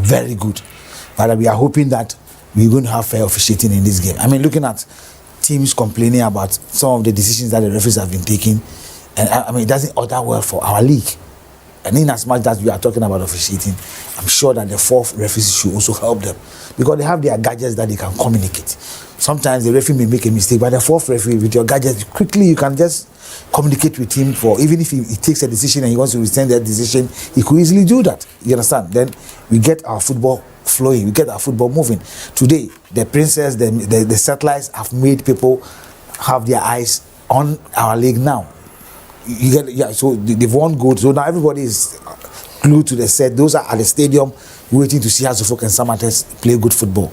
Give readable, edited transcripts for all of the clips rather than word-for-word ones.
very good. But we are hoping that we're going to have fair officiating in this game. I mean, looking at teams complaining about some of the decisions that the referees have been taking, and I mean, it doesn't order well for our league. And in as much as we are talking about officiating, I'm sure that the fourth referees should also help them, because they have their gadgets that they can communicate. Sometimes the referee may make a mistake, but the fourth referee, with your gadgets, quickly you can just communicate with him, for even if he takes a decision and he wants to rescind that decision, he could easily do that. You understand? Then we get our football flowing, we get our football moving. Today, the princess, the satellites have made people have their eyes on our league now. You get, yeah, so they've won gold, so now everybody is glued to the set. Those are at the stadium waiting to see Hasselhoff and Samartex play good football.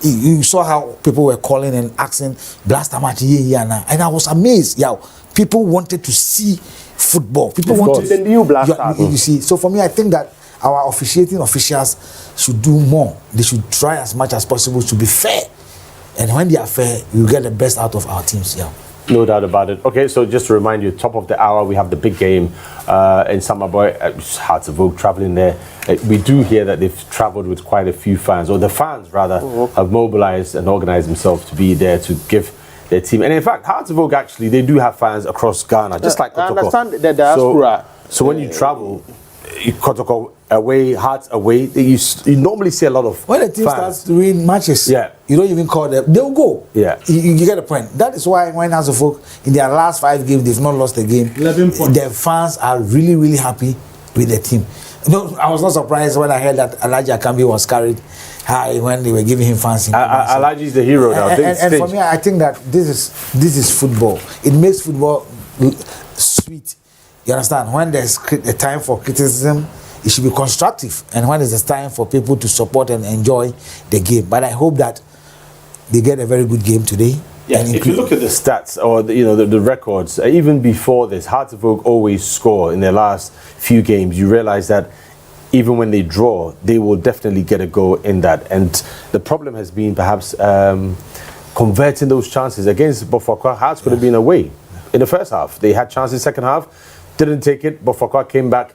You saw how people were calling and asking blast match here now, and I was amazed. Yeah, people wanted to see football. People wanted the new blast. You see, so for me, I think that our officiating officials should do more. They should try as much as possible to be fair, and when they are fair, we will get the best out of our teams. Yeah. No doubt about it. Okay, so just to remind you, top of the hour, we have the big game in Samraboi. It's hard to vote traveling there. We do hear that they've traveled with quite a few fans, or the fans rather, have mobilized and organized themselves to be there to give their team. And in fact, Hartsville actually, they do have fans across Ghana, just like Kotoko. I understand the diaspora. So when you travel, Kotoko away, Hearts away, you normally see a lot of when the team starts to win matches, yeah, you don't even call them, they'll go. Yeah, you get the point. That is why when Hasselhoff, in their last 5 games, they've not lost a game. 11 points. Their fans are really, really happy with the team. No, I was not surprised when I heard that Alhaji Akambi was carried high when they were giving him fans. Alhaji is the hero now. And for me, I think that this is football. It makes football sweet. You understand? When there's a time for criticism, it should be constructive, and when it's time for people to support and enjoy the game. But I hope that they get a very good game today. Yeah, if you look at the stats or the records, even before this, Hartsville always score in their last few games. You realize that even when they draw, they will definitely get a goal in that. And the problem has been perhaps converting those chances. Against Bofokwa, Hearts could have been away in the first half. They had chances second half, didn't take it. Bofokwa came back.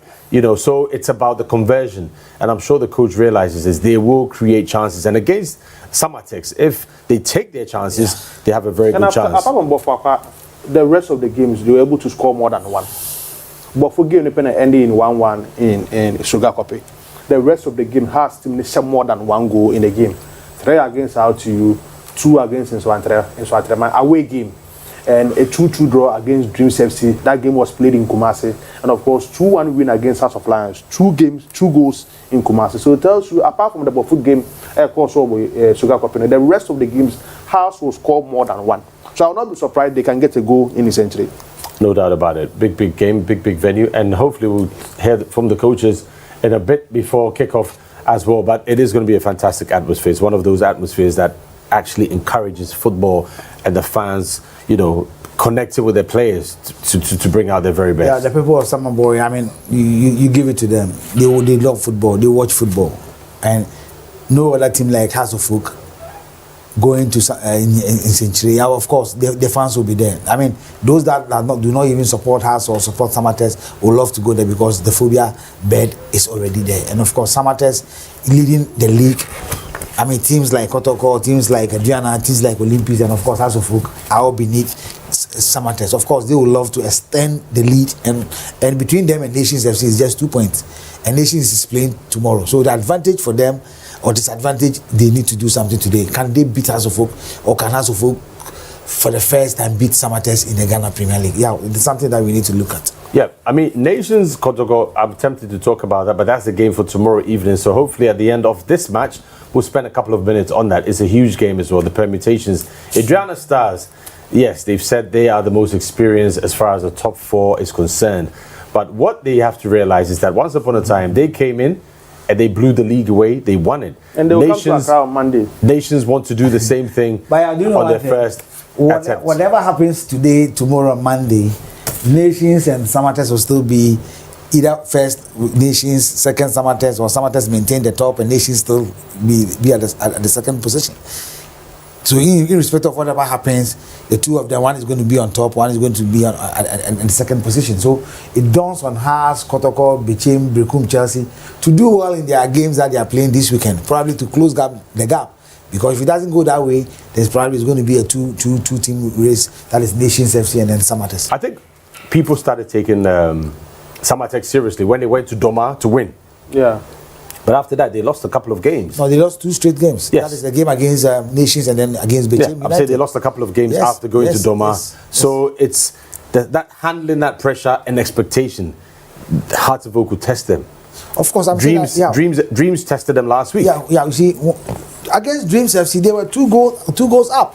So it's about the conversion, and I'm sure the coach realizes this. They will create chances, and against Samartex, if they take their chances, they have a very good chance. Apart from Bofokwa, the rest of the games they were able to score more than one. Bofokwa game ending in 1-1 in Sugar Copy. The rest of the game has to more than one goal in the game. 3 against RTU, 2 against Nswantre, away game. And a 2-2 draw against Dreams FC. That game was played in Kumasi. And of course, 2-1 win against House of Lions. 2 games, 2 goals in Kumasi. So it tells you, apart from the Bofut game, Sugar Cup, the rest of the games, House will score more than 1. So I will not be surprised they can get a goal in the century. No doubt about it. Big game, big venue. And hopefully we'll hear from the coaches in a bit before kickoff as well. But it is going to be a fantastic atmosphere. It's one of those atmospheres that actually encourages football and the fans, connected with their players to bring out their very best. Yeah, the people of Samraboi, I mean, you give it to them. They love football. They watch football. And no other team like Hasselhoff going to in Century. Of course, the fans will be there. I mean, those that do not even support us or support Samartex will love to go there because the phobia bed is already there. And of course, Samartex leading the league. I mean, teams like Kotoko, teams like Adriana, teams like Olympics, and of course, Hasselhoff are all beneath Samartex. Of course, they would love to extend the lead, and between them and Nations FC is just 2 points. And Nations is playing tomorrow. So the advantage for them or disadvantage, they need to do something today. Can they beat Hasselhoff, or can Hasselhoff for the first time beat Samartex in the Ghana Premier League? Yeah, it's something that we need to look at. Yeah, I mean, Nations, Kotoko, I'm tempted to talk about that, but that's the game for tomorrow evening. So hopefully at the end of this match, we'll spend a couple of minutes on that. It's a huge game as well, the permutations. Adriana Stars, yes, they've said they are the most experienced as far as the top 4 is concerned. But what they have to realize is that once upon a time, they came in and they blew the league away, they won it. And they will come to Accra on Monday. Nations want to do the same thing on their first attempt. Whatever happens today, tomorrow, Monday, Nations and Samartex will still be either first Nations, second Samartex, or Samartex maintain the top and Nations still be at the second position. So irrespective of whatever happens, the two of them, one is going to be on top, one is going to be in the second position. So it dawns on Haas, Kotoko, Bichim, Brekum, Chelsea to do well in their games that they are playing this weekend, probably to close the gap. Because if it doesn't go that way, there's probably going to be a two team race, that is Nations FC and then Samartex. I think people started taking Samartex seriously when they went to Doma to win. Yeah. But after that, they lost a couple of games. No, they lost 2 straight games. Yes. That is the game against Nations and then against Beijing. Yeah, I'm saying they lost a couple of games after going to Doma. So it's that handling that pressure and expectation, Hearts of Oak could test them. Of course, I'm Dreams, saying that, Dreams tested them last week. Yeah, you see, against Dreams FC, they were 2 goals up.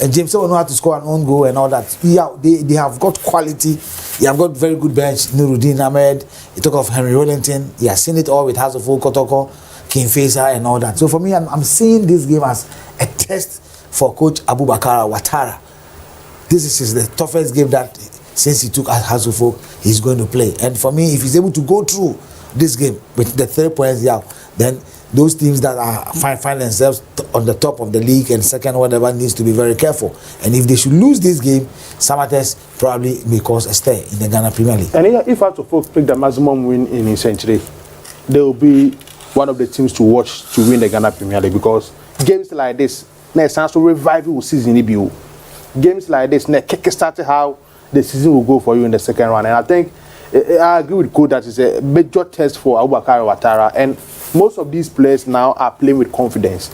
And James will know how to score an own goal and all that. Yeah, they have got quality. They have got very good bench. Nuruddin Ahmed, he took off Henry Wellington. He has seen it all with House of Oak, Kotoko, King Faisal and all that. So for me, I'm seeing this game as a test for Coach Abubakar Ouattara. This is the toughest game that since he took House of Oak, he's going to play. And for me, if he's able to go through this game with the 3 points, then those teams that are find themselves on the top of the league and second whatever needs to be very careful. And if they should lose this game, Samartex probably may cause a stir in the Ghana Premier League. And if Hearts of Oak pick the maximum win in his century, they will be one of the teams to watch to win the Ghana Premier League, because games like this, next chance to revive your season. Games like this, kick started how the season will go for you in the second round. And I think I agree with Coach that it's a major test for Abubakar Ouattara, and most of these players now are playing with confidence.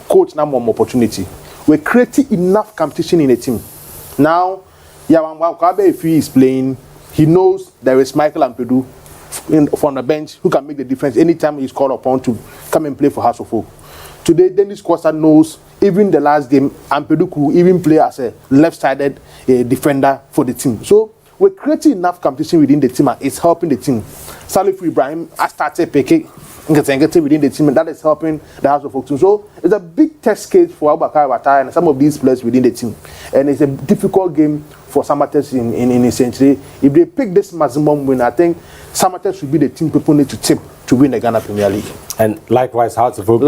Coach now more opportunity. We're creating enough competition in the team. Now, if he is playing, he knows there is Michael Ampedu from the bench who can make the difference anytime he's called upon to come and play for House of Oak. Today, Dennis Costa knows even the last game, Ampedu could even play as a left-sided defender for the team. So we're creating enough competition within the team, and it's helping the team. Salif Ibrahim has started picking within the team, and that is helping the House of Oak team. So it's a big test case for Abubakar Ouattara and some of these players within the team. And it's a difficult game for Samartex in a century. If they pick this maximum win, I think Samartex should be the team people need to tip to win the Ghana Premier League. And likewise, Hearts of Oak.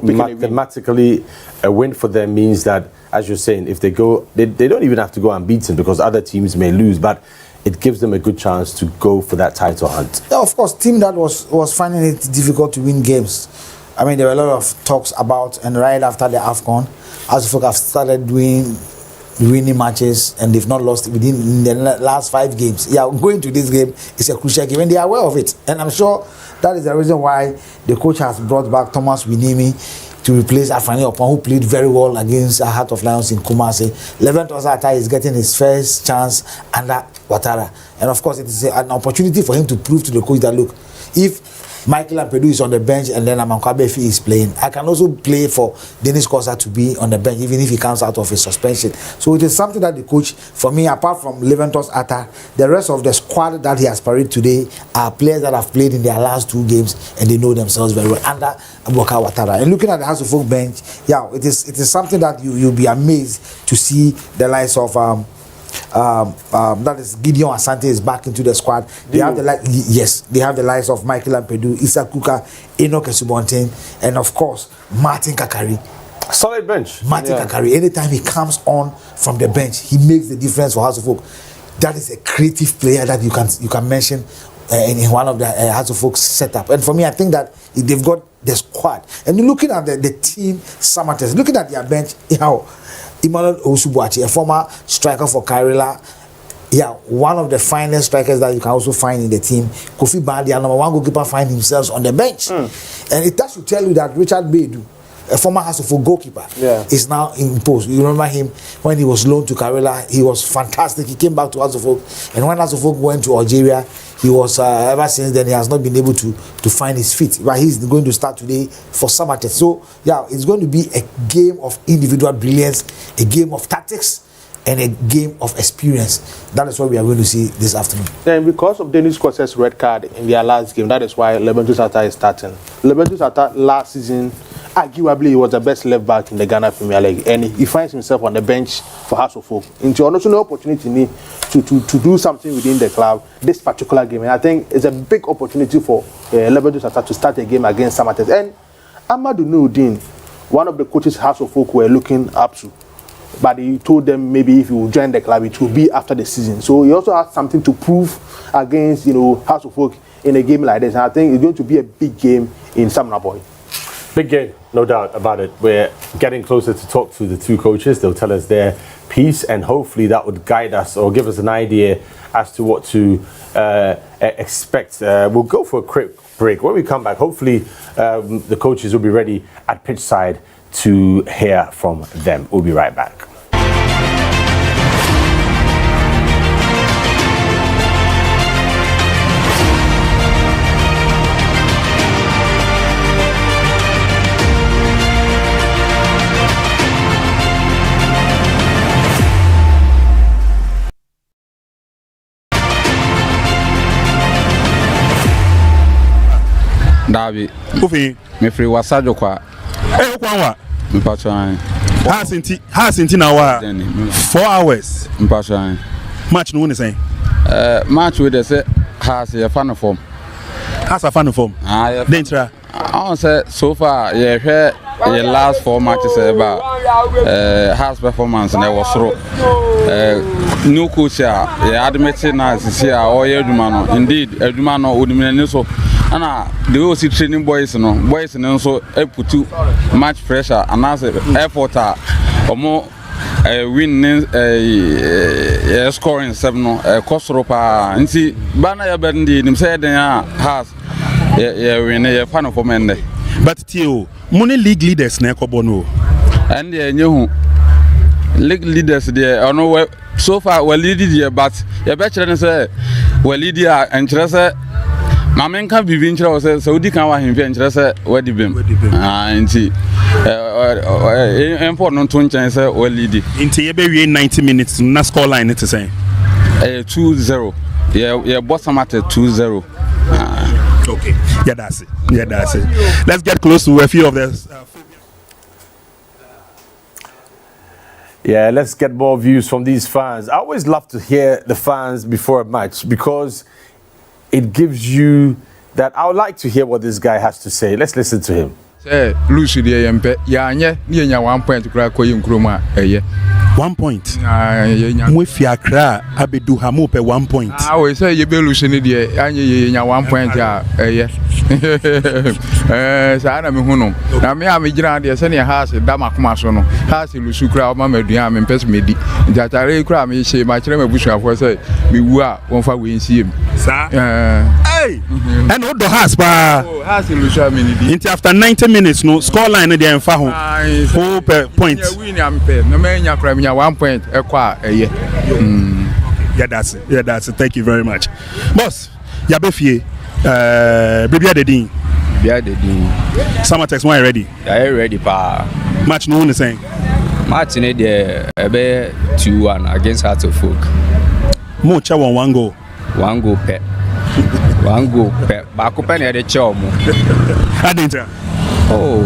Mathematically, a win for them means that, as you're saying, if they go, they don't even have to go unbeaten because other teams may lose, but it gives them a good chance to go for that title hunt. Yeah, of course, team that was finding it difficult to win games. I mean, there were a lot of talks about, and right after the AFCON, as folk have started winning matches, and they've not lost within the last 5 games. Yeah, going to this game is a crucial game, and they are aware of it. And I'm sure that is the reason why the coach has brought back Thomas Winimi to replace Afani Opon, who played very well against Heart of Lions in Kumasi. Leventos Ata is getting his first chance under Ouattara. And of course, it is an opportunity for him to prove to the coach that, look, if Michael Ampedu is on the bench and then Amankwa Befi is playing, I can also play for Dennis Costa to be on the bench, even if he comes out of his suspension. So it is something that the coach, for me, apart from Leventos Ata, the rest of the squad that he has paraded today are players that have played in their last 2 games and they know themselves very well under Abubakar Ouattara. And looking at the House of Oak bench, yeah, it is something that you'll be amazed to see the likes of that is Gideon Asante is back into the squad. They have the likes of Michael Ampedu, Issa Kuka, Enoch Esubonten, and of course Martin Kakari. Solid bench. Martin Kakari. Anytime he comes on from the bench, he makes the difference for House of Oak. That is a creative player that you can mention in one of the House of Oak setup. And for me, I think that they've got the squad. And you're looking at the team, Samartex, looking at their bench, Emmanuel Osubuachi, a former striker for Kairila, one of the finest strikers that you can also find in the team. Kofi Bandi, number 1 goalkeeper, find himself on the bench. And it does to tell you that Richard Bedu, a former House of Oak goalkeeper, is now in post. You remember him when he was loaned to Kairila, he was fantastic. He came back to House of Oak, and when House of Oak went to Algeria, he was ever since then he has not been able to find his feet. But he's going to start today for Samartex. So it's going to be a game of individual brilliance, a game of tactics, and a game of experience. That is what we are going to see this afternoon. And because of Dennis Costa's red card in their last game, that is why Leventus Ata is starting. Leventus Ata last season, arguably, he was the best left back in the Ghana Premier League, and he finds himself on the bench for House of Oak. Into also no opportunity to do something within the club this particular game, and I think it's a big opportunity for Leventus Ata to start a game against Samartex. And Amadou Nuruddin, one of the coaches House of Folk were looking up to. But he told them maybe if you join the club, it will be after the season. So he also has something to prove against, House of Folk in a game like this. And I think it's going to be a big game in Samraboi. Big game, no doubt about it. We're getting closer to talk to the two coaches. They'll tell us their piece, and hopefully that would guide us or give us an idea as to what to expect. We'll go for a quick break. When we come back, hopefully the coaches will be ready at pitch side to hear from them. We'll be right back. Dabi. Ufi. Me free wasajo kwa. Okwanwa. Mpachwan. Has inti na wa. 4 hours. Mpachwan. Match no one saying. Match with the say has a fan form. Has a fan form. Yeah. Dentra. I say so far yeah the last 4 matches about has performance and was through. New coach yeah admitted na sisi a oye aduma no. Indeed aduma no odumene so. And the OC training boys and so put to match pressure and as effort or more winning scoring 7 cost ropa and see banner bendi him said has win a fan of men. But Tio, money league leaders na kobono. And you league leaders there I know so far well leaded here but you better say well leader and just Mamen can be venture Saudi can want him venture where the beam. And see important to chance or lead. Into every 90 minutes, na score line it is saying 2-0. Yeah, bottom at 2-0. Okay, yeah, that's it. Yeah, that's it. Let's get close to a few of this. Yeah, let's get more views from these fans. I always love to hear the fans before a match because it gives you that. I would like to hear what this guy has to say. Let's listen to him. Say, Lucy, the MP, Yanya, near 1 point to crack in Kruma, 1 point. With Yakra, Abedu Hamupe 1 point. I always say you be Lucy, Yanya 1 point. Sana Mihuno. Now, me, I'm a grand, the senior house, Damakumasono, has Lucukra, Mamma Diam, and Pesmedi. That I really cry me, say, my chairman Bush, I say, we were one for we see him. Hey, and what the house, has Lucia minute. After 90 minutes, no score line there and Faho. Per point. No man, you're cramming 1 point, a Yeah, that's it. Yeah, that's it. Thank you very much. Boss, Yabefi, baby, the dean. Samartex, why ready? I ready, pa. Match no one is saying. Match in there, 2-1 against Hearts of Folk. Mocha 1 goal. 1 goal pet. 1 goal pet. Back up any other chow. I didn't. Oh,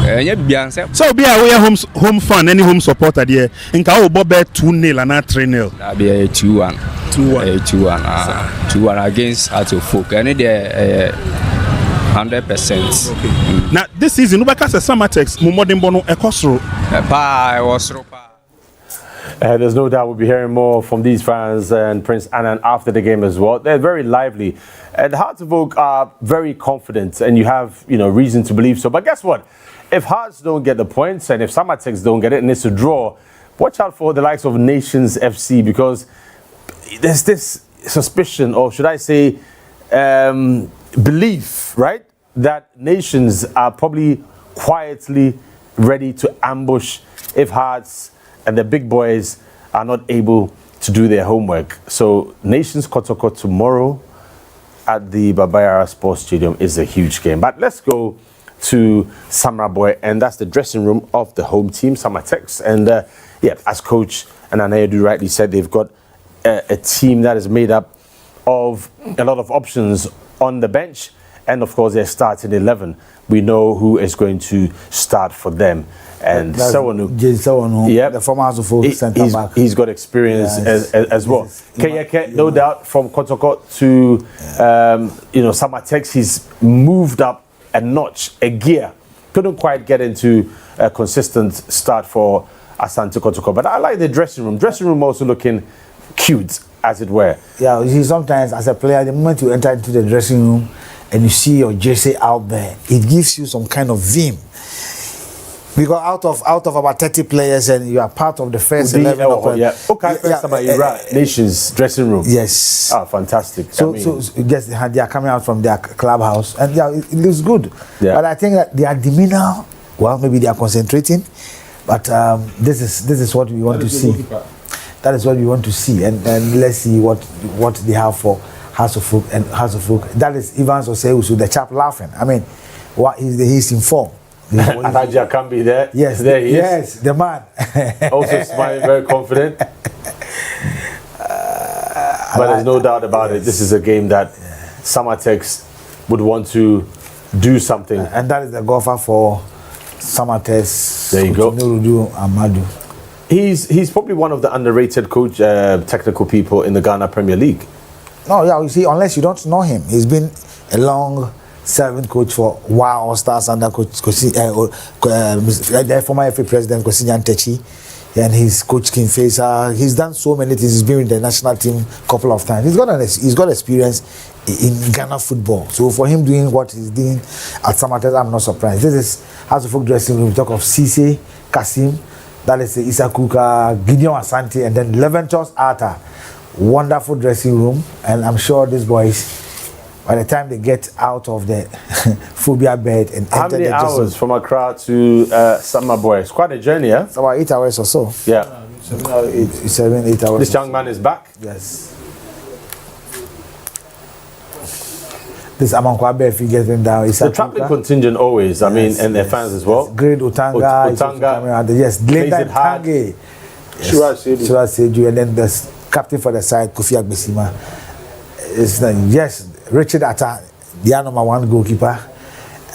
yeah, so be a home fan, any home supporter there. In Kao Bobber 2-0 and not 3-0. That'll be a 2-1. 2-1 against Hearts of Folk. And there 100%. Okay. Now this season, Ubaka Samartex, Mumodin Bono Ekosro. Pa, I was There's no doubt we'll be hearing more from these fans and Prince Annan after the game as well. They're very lively. And Hearts of Oak are very confident, and you have reason to believe so. But guess what? If Hearts don't get the points and if Samartex don't get it and it's a draw, watch out for the likes of Nations FC, because there's this suspicion, or should I say belief, right, that Nations are probably quietly ready to ambush if Hearts and the big boys are not able to do their homework. So Nations Kotoko tomorrow at the Babayara Sports Stadium is a huge game. But let's go to Samraboi, and that's the dressing room of the home team, Samartex. And yeah, as coach and Anayedu rightly said, they've got a team that is made up of a lot of options on the bench, and of course their starting 11. We know who is going to start for them. And Sawanu, yep, the former House of Folk centre back. He's got experience as well. Keyeke, no doubt, from Kotoko to Samartex, he's moved up a notch, a gear couldn't quite get into a consistent start for Asante Kotoko. But I like the dressing room. Dressing room also looking cute, as it were. Yeah, you see, sometimes as a player, the moment you enter into the dressing room and you see your jersey out there, it gives you some kind of vim. Because out of about 30 players, and you are part of the first 11. Nations dressing room. Yes. Ah, fantastic. So just they are coming out from their clubhouse, and yeah, it looks good. Yeah. But I think that their demeanor, well, maybe they are concentrating, but this is what we want to see. That is what we want to see, and let's see what they have for House of Folk and House of Folk. That is Evans Osei, the chap laughing. I mean, he's in form. Anaja can be there. Yes, there he is. Yes, the man. Also smiling, very confident. But there's no doubt about it. This is a game that Samartex would want to do something. And that is the golfer for Samartex. There you go. Nurudu Amadu. He's probably one of the underrated coach, technical people in the Ghana Premier League. No, yeah, you see, unless you don't know him, he's been a long serving coach for Wow Stars under coach the former FA president Kosinyan Techi, and his coach King Faisal. He's done so many things. He's been in the national team a couple of times. He's got experience in Ghana football. So for him doing what he's doing at Samartex, I'm not surprised. This is House of Folk dressing room. We talk of Cisse, Kasim, that is Issa Kuka, Gideon Asante, and then Leventus Arta. Wonderful dressing room, and I'm sure these boys, by the time they get out of the phobia bed and how enter many the hours from Accra to Samraboi? It's quite a journey, yeah? It's about 8 hours or so. Yeah. 7, 8 hours. This young man is back. Yes. This Amankwabe, if you get them down, it's the traveling contingent always. I mean, and their fans as well. Great Utanga. Yes, Glenda Tange. Shura Seju, and then the captain for the side, Kofi Agbesima. It's yes. Richard Atta, the number one goalkeeper,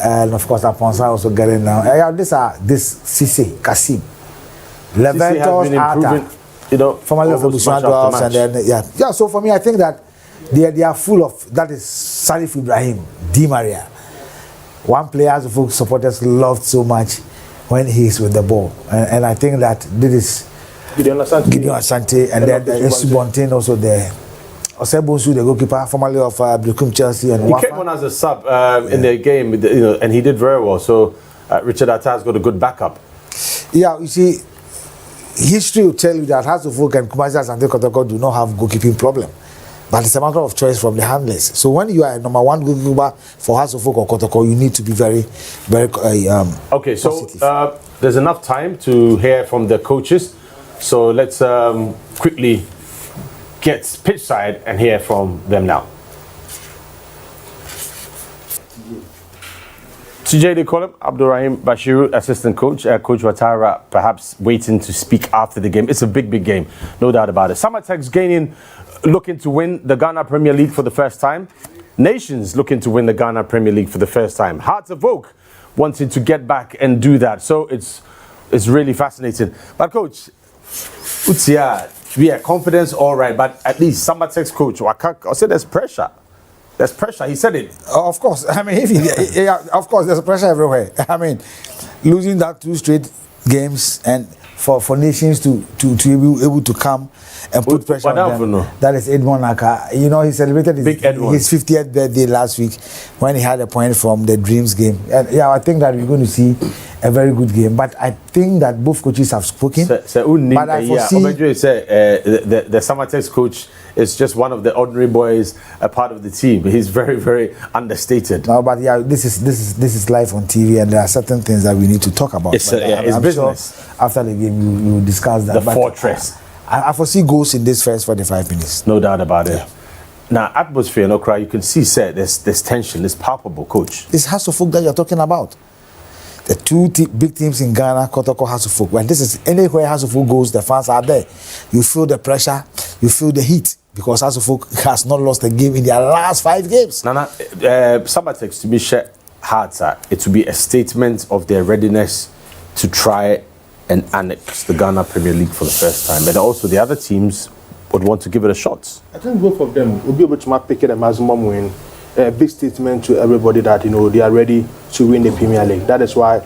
and of course Aponsa also getting now. Yeah, this Cisse, Kasim, Leventos Atta, formerly of the Bushman Dwarfs, and then yeah. So for me, I think that they are full of that is Salif Ibrahim, Di Maria, one player who supporters loved so much when he's with the ball, and I think that this is Gideon Asante, and then Subontin also there. Osebonsu, the goalkeeper, formerly of Blekum Chelsea, and he came on as a sub in the game, and he did very well. So Richard Atta has got a good backup. Yeah, you see, history will tell you that House of Folk and Kumasi Asante Kotoko do not have goalkeeping problem, but it's a matter of choice from the handlers. So when you are a number one goalkeeper for House of Folk or Kotoko, you need to be very, very okay. So there's enough time to hear from the coaches. So let's quickly get pitch side and hear from them now. TJ, they call him Abdurrahim Bashiru, assistant coach. Coach Watara perhaps waiting to speak after the game. It's a big game, no doubt about it. Samartex looking to win the Ghana Premier League for the first time. Nations looking to win the Ghana Premier League for the first time. Hearts of Oak wanting to get back and do that. So it's really fascinating. But coach, yeah, confidence, all right, but at least Samartex coach, I said there's pressure. There's pressure. He said it. Of course. I mean, of course, there's pressure everywhere. I mean, losing that 2 straight games and for nations to be able to come and put pressure on them. That is Edmond Naka. You know, he celebrated his 50th birthday last week when he had a point from the Dreams game. And yeah, I think that we're going to see a very good game. But I think that both coaches have spoken. But I foresee... the Samartex coach is just one of the ordinary boys, a part of the team. He's very, very understated. No, but yeah, this is live on TV, and there are certain things that we need to talk about. It's business. Sure after the game, you will discuss that. The fortress. I foresee goals in this first 45 minutes. No doubt about it. Now, atmosphere in Accra, you can see, there's tension, there's palpable, coach. This House of Folk that you're talking about. The 2 big teams in Ghana, Kotoko, House of Folk. When this is anywhere House of Folk goes, the fans are there. You feel the pressure, you feel the heat, because House of Folk has not lost a game in their last 5 games. Nana, Samartex, to be shared hard, it will be a statement of their readiness to try and annex the Ghana Premier League for the first time. But also the other teams would want to give it a shot. I think both of them will be able to pick it a maximum win a big statement to everybody that they are ready to win the Premier League. That is why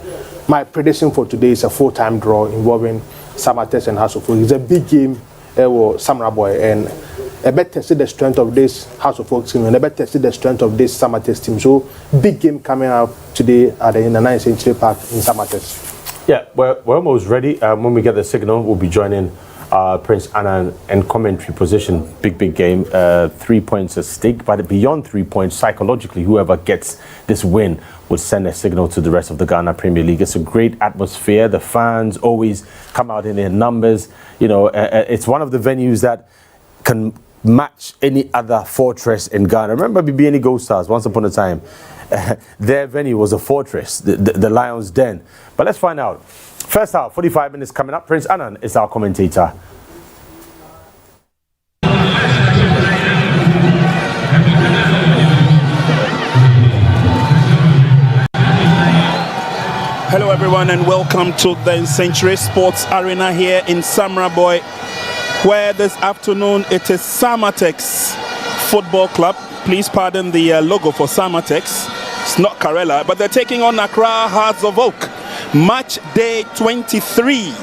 my prediction for today is a full-time draw involving Samartex and House of Oak. It's a big game for Samraboi, and I better see the strength of this House of Oak team, and I better see the strength of this Samartex team. So big game coming up today at the 9th Century Park in Samartex. Yeah, we're almost ready. When we get the signal, we'll be joining Prince Annan in commentary position. Big game. 3 points at stake, but beyond 3 points, psychologically, whoever gets this win would send a signal to the rest of the Ghana Premier League. It's a great atmosphere. The fans always come out in their numbers. It's one of the venues that can match any other fortress in Ghana. Remember BBNE Gold Stars, once upon a time, their venue was a fortress, the Lions' Den. But let's find out. First half, 45 minutes coming up. Prince Annan is our commentator. Hello everyone and welcome to the Century Sports Arena here in Samraboi, where this afternoon it is Samartex Football Club. Please pardon the logo for Samartex. It's not Karela, but they're taking on Accra Hearts of Oak. Match day 23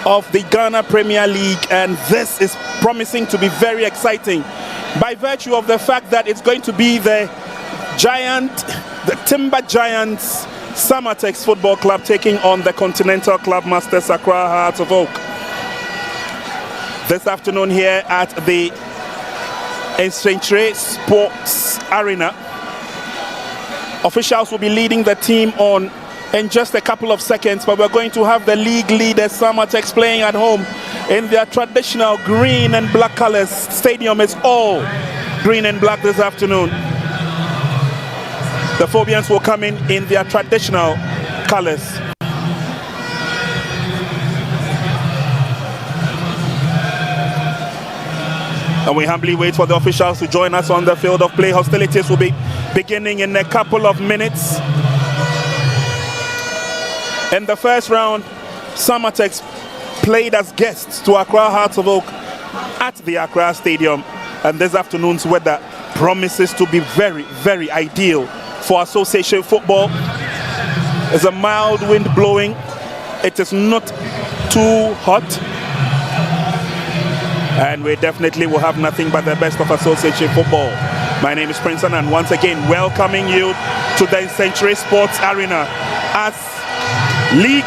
of the Ghana Premier League, and this is promising to be very exciting by virtue of the fact that it's going to be the Timber Giants Samartex Football Club taking on the Continental Club Masters Accra Hearts of Oak. This afternoon here at the Century Sports Arena, officials will be leading the team on in just a couple of seconds, but we're going to have the league leaders Samartex playing at home in their traditional green and black colors. Stadium is all green and black this afternoon. The Phobians will come in their traditional colors. And we humbly wait for the officials to join us on the field of play. Hostilities will be beginning in a couple of minutes. In the first round, Samartex played as guests to Accra Hearts of Oak at the Accra Stadium. And this afternoon's weather promises to be very, very ideal for association football. There's a mild wind blowing. It is not too hot. And we definitely will have nothing but the best of association football. My name is Prince Annan, and once again welcoming you to the Century Sports Arena as league